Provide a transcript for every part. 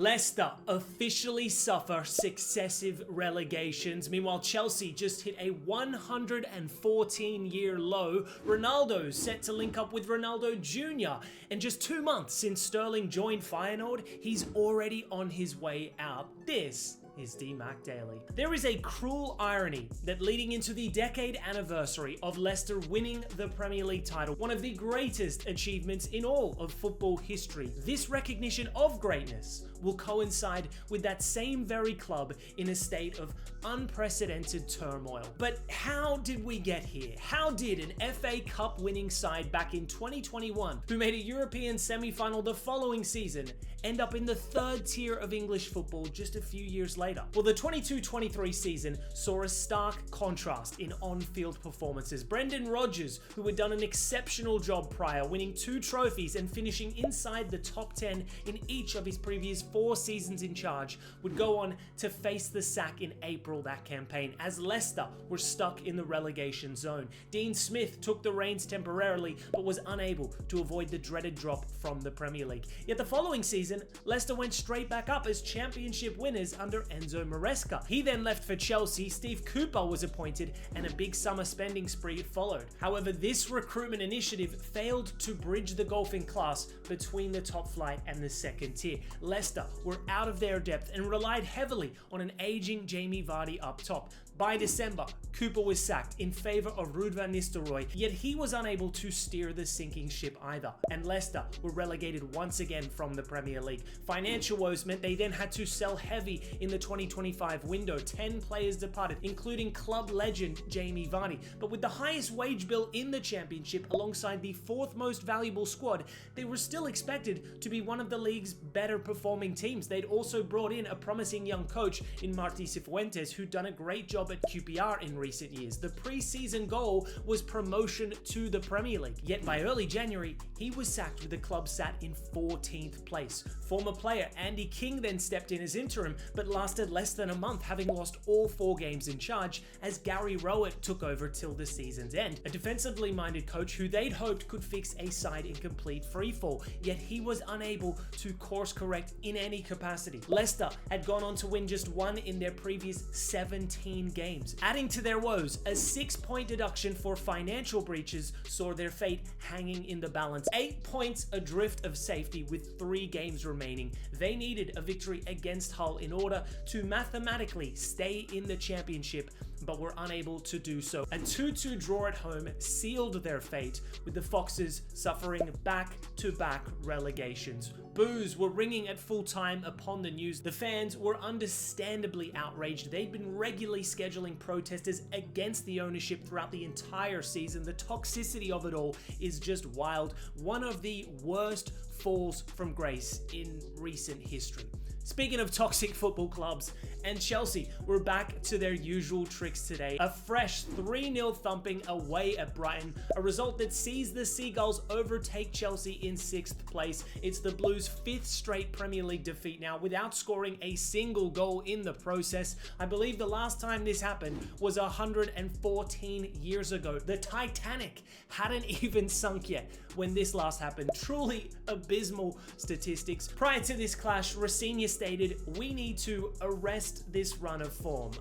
Leicester officially suffer successive relegations. Meanwhile, Chelsea just hit a 114-year low. Ronaldo set to link up with Ronaldo Jr. And just 2 months since Sterling joined Feyenoord, he's already on his way out. This is DMAC Daily. There is a cruel irony that leading into the decade anniversary of Leicester winning the Premier League title, one of the greatest achievements in all of football history, this recognition of greatness will coincide with that same very club in a state of unprecedented turmoil. But how did we get here? How did an FA Cup winning side back in 2021, who made a European semi-final the following season, end up in the third tier of English football just a few years later? Well, the 22-23 season saw a stark contrast in on-field performances. Brendan Rodgers, who had done an exceptional job prior, winning 2 trophies and finishing inside the top 10 in each of his previous 4 seasons in charge, would go on to face the sack in April that campaign, as Leicester were stuck in the relegation zone. Dean Smith took the reins temporarily, but was unable to avoid the dreaded drop from the Premier League. Yet the following season, Leicester went straight back up as championship winners under Enzo Maresca. He then left for Chelsea, Steve Cooper was appointed, and a big summer spending spree followed. However, this recruitment initiative failed to bridge the gulf in class between the top flight and the second tier. Leicester were out of their depth and relied heavily on an aging Jamie Vardy up top. By December, Cooper was sacked in favour of Ruud van Nistelrooy, yet he was unable to steer the sinking ship either, and Leicester were relegated once again from the Premier League. Financial woes meant they then had to sell heavy in the 2025 window. 10 players departed, including club legend Jamie Vardy. But with the highest wage bill in the Championship alongside the 4th most valuable squad, they were still expected to be one of the league's better performing teams. They'd also brought in a promising young coach in Martí Cifuentes, who'd done a great job at QPR in recent years. The pre-season goal was promotion to the Premier League. Yet by early January, he was sacked with the club sat in 14th place. Former player Andy King then stepped in as interim, but lasted less than a month, having lost all 4 games in charge as Gary Rowett took over till the season's end. A defensively minded coach who they'd hoped could fix a side in complete freefall, yet he was unable to course correct in any capacity. Leicester had gone on to win just 1 in their previous 17 games. Adding to their woes, a 6-point deduction for financial breaches saw their fate hanging in the balance. 8 points adrift of safety with 3 games remaining. They needed a victory against Hull in order to mathematically stay in the Championship, but were unable to do so. A 2-2 draw at home sealed their fate, with the Foxes suffering back-to-back relegations. Boos were ringing at full time upon the news. The fans were understandably outraged. They'd been regularly scheduling protesters against the ownership throughout the entire season. The toxicity of it all is just wild. One of the worst falls from grace in recent history. Speaking of toxic football clubs, and Chelsea were back to their usual tricks today. A fresh 3-0 thumping away at Brighton, a result that sees the Seagulls overtake Chelsea in 6th place. It's the Blues' 5th straight Premier League defeat now, without scoring a single goal in the process. I believe the last time this happened was 114 years ago. The Titanic hadn't even sunk yet when this last happened. Truly abysmal statistics. Prior to this clash, Raheem stated, "We need to arrest this run of form."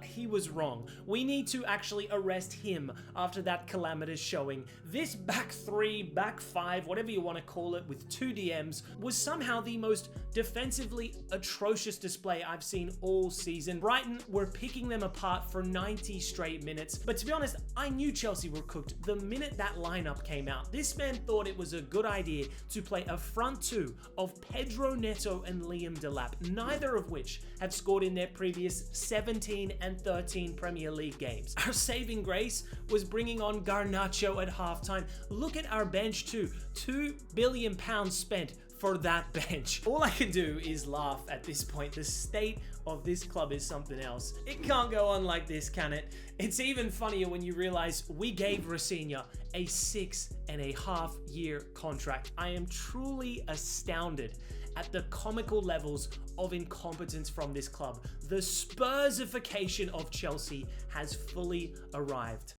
He was wrong. We need to actually arrest him after that calamitous showing. This back 3, back 5, whatever you want to call it, with 2 DMs, was somehow the most defensively atrocious display I've seen all season. Brighton were picking them apart for 90 straight minutes, but to be honest, I knew Chelsea were cooked the minute that lineup came out. This man thought it was a good idea to play a front 2 of Pedro Neto and Liam Delap, neither of which have scored in their previous 17 and 13 Premier League games. Our saving grace was bringing on Garnacho at halftime. Look at our bench too. £2 billion spent for that bench. All I can do is laugh at this point. The state of this club is something else. It can't go on like this, can it? It's even funnier when you realize we gave Raheem a 6.5-year contract. I am truly astounded at the comical levels of incompetence from this club. The Spursification of Chelsea has fully arrived.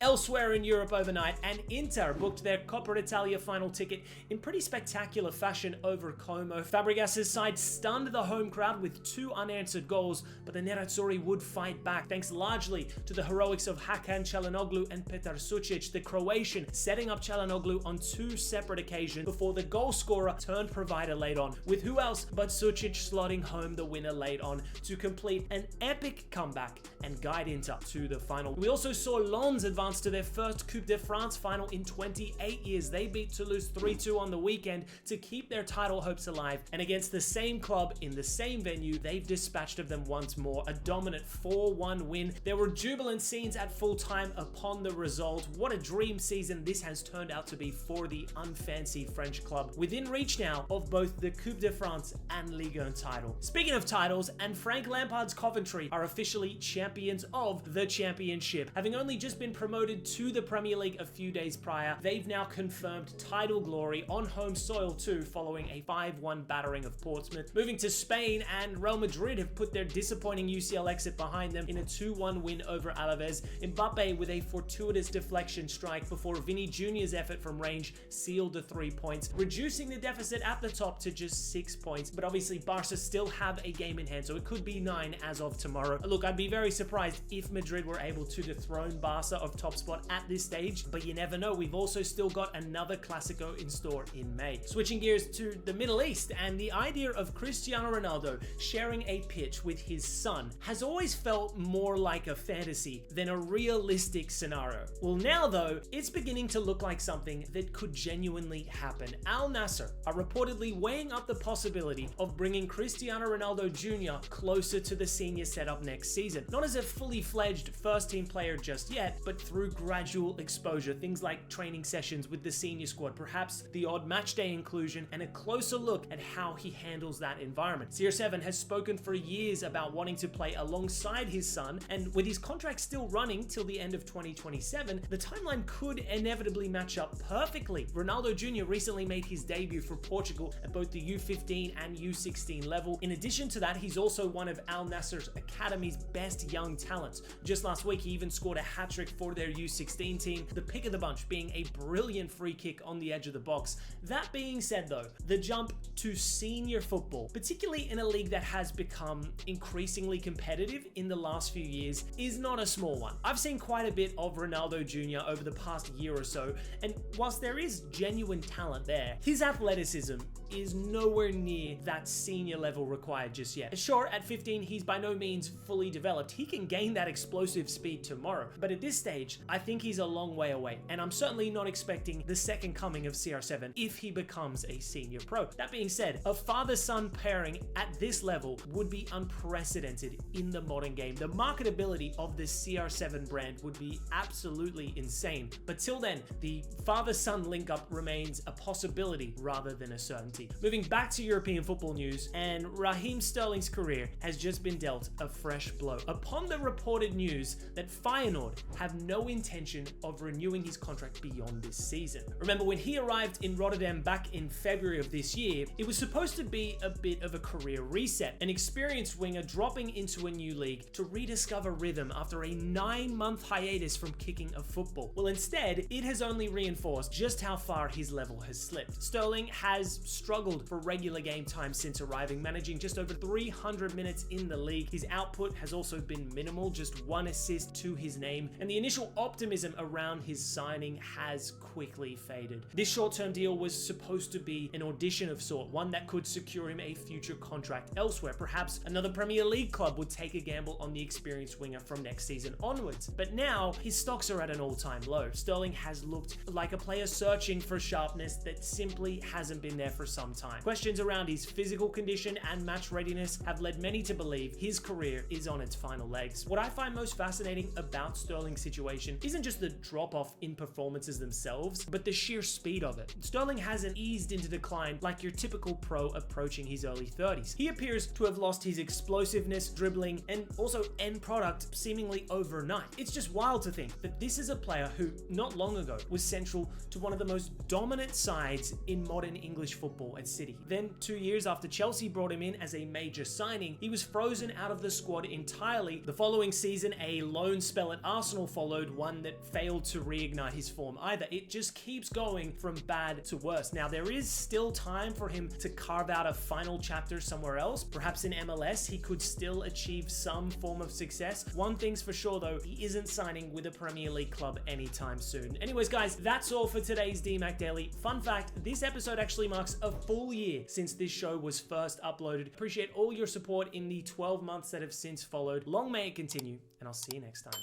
Elsewhere in Europe overnight, and Inter booked their Coppa Italia final ticket in pretty spectacular fashion over Como. Fabregas's side stunned the home crowd with 2 unanswered goals, but the Nerazzurri would fight back thanks largely to the heroics of Hakan Çalhanoğlu and Petar Sucic, the Croatian setting up Çalhanoğlu on 2 separate occasions before the goal scorer turned provider late on, with who else but Sucic slotting home the winner late on to complete an epic comeback and guide Inter to the final. We also saw Lens advance to their first Coupe de France final in 28 years. They beat Toulouse 3-2 on the weekend to keep their title hopes alive, and against the same club in the same venue, they've dispatched of them once more, a dominant 4-1 win. There were jubilant scenes at full time upon the result. What a dream season this has turned out to be for the unfancy French club, within reach now of both the Coupe de France and Ligue 1 title. Speaking of titles, and Frank Lampard's Coventry are officially champions of the championship. Having only just been promoted to the Premier League a few days prior, they've now confirmed title glory on home soil too, following a 5-1 battering of Portsmouth. Moving to Spain, and Real Madrid have put their disappointing UCL exit behind them in a 2-1 win over Alaves. Mbappe with a fortuitous deflection strike before Vinny Jr.'s effort from range sealed the 3 points, reducing the deficit at the top to just 6 points. But obviously Barca still have a game in hand, so it could be 9 as of tomorrow. Look, I'd be very surprised if Madrid were able to dethrone Barca of top spot at this stage, but you never know. We've also still got another Clasico in store in May. Switching gears to the Middle East, and the idea of Cristiano Ronaldo sharing a pitch with his son has always felt more like a fantasy than a realistic scenario. Well, now though, it's beginning to look like something that could genuinely happen. Al Nassr are reportedly weighing up the possibility of bringing Cristiano Ronaldo Jr. closer to the senior setup next season. Not as a fully fledged first team player just yet, but through gradual exposure, things like training sessions with the senior squad, perhaps the odd match day inclusion, and a closer look at how he handles that environment. CR7 has spoken for years about wanting to play alongside his son, and with his contract still running till the end of 2027, the timeline could inevitably match up perfectly. Ronaldo Jr. recently made his debut for Portugal at both the U15 and U16 level. In addition to that, he's also one of Al Nassr's academy's best young talents. Just last week, he even scored a hat-trick for their U16 team, the pick of the bunch being a brilliant free kick on the edge of the box. That being said though, the jump to senior football, particularly in a league that has become increasingly competitive in the last few years, is not a small one. I've seen quite a bit of Ronaldo Jr. over the past year or so, and whilst there is genuine talent there, his athleticism is nowhere near that senior level required just yet. Sure, at 15, he's by no means fully developed. He can gain that explosive speed tomorrow, but at this stage, I think he's a long way away, and I'm certainly not expecting the second coming of CR7 if he becomes a senior pro. That being said, a father-son pairing at this level would be unprecedented in the modern game. The marketability of the CR7 brand would be absolutely insane, but till then, the father-son link-up remains a possibility rather than a certainty. Moving back to European football news, and Raheem Sterling's career has just been dealt a fresh blow upon the reported news that Feyenoord have no intention of renewing his contract beyond this season. Remember, when he arrived in Rotterdam back in February of this year, it was supposed to be a bit of a career reset, an experienced winger dropping into a new league to rediscover rhythm after a 9-month hiatus from kicking a football. Well, instead, it has only reinforced just how far his level has slipped. Sterling has struggled for regular game time since arriving, managing just over 300 minutes in the league. His output has also been minimal, just 1 assist to his name, and the initial optimism around his signing has quickly faded. This short-term deal was supposed to be an audition of sort, one that could secure him a future contract elsewhere. Perhaps another Premier League club would take a gamble on the experienced winger from next season onwards. But now, his stocks are at an all-time low. Sterling has looked like a player searching for sharpness that simply hasn't been there for some time. Questions around his physical condition and match readiness have led many to believe his career is on its final legs. What I find most fascinating about Sterling's situation isn't just the drop-off in performances themselves, but the sheer speed of it. Sterling hasn't eased into decline like your typical pro approaching his early 30s. He appears to have lost his explosiveness, dribbling, and also end product seemingly overnight. It's just wild to think that this is a player who, not long ago, was central to one of the most dominant sides in modern English football football at City. Then 2 years after Chelsea brought him in as a major signing, he was frozen out of the squad entirely. The following season, a loan spell at Arsenal followed, one that failed to reignite his form either. It just keeps going from bad to worse. Now, there is still time for him to carve out a final chapter somewhere else. Perhaps in MLS, he could still achieve some form of success. One thing's for sure though, he isn't signing with a Premier League club anytime soon. Anyways guys, that's all for today's DMAC Daily. Fun fact, this episode actually marks a full year since this show was first uploaded. Appreciate all your support in the 12 months that have since followed. Long may it continue, and I'll see you next time.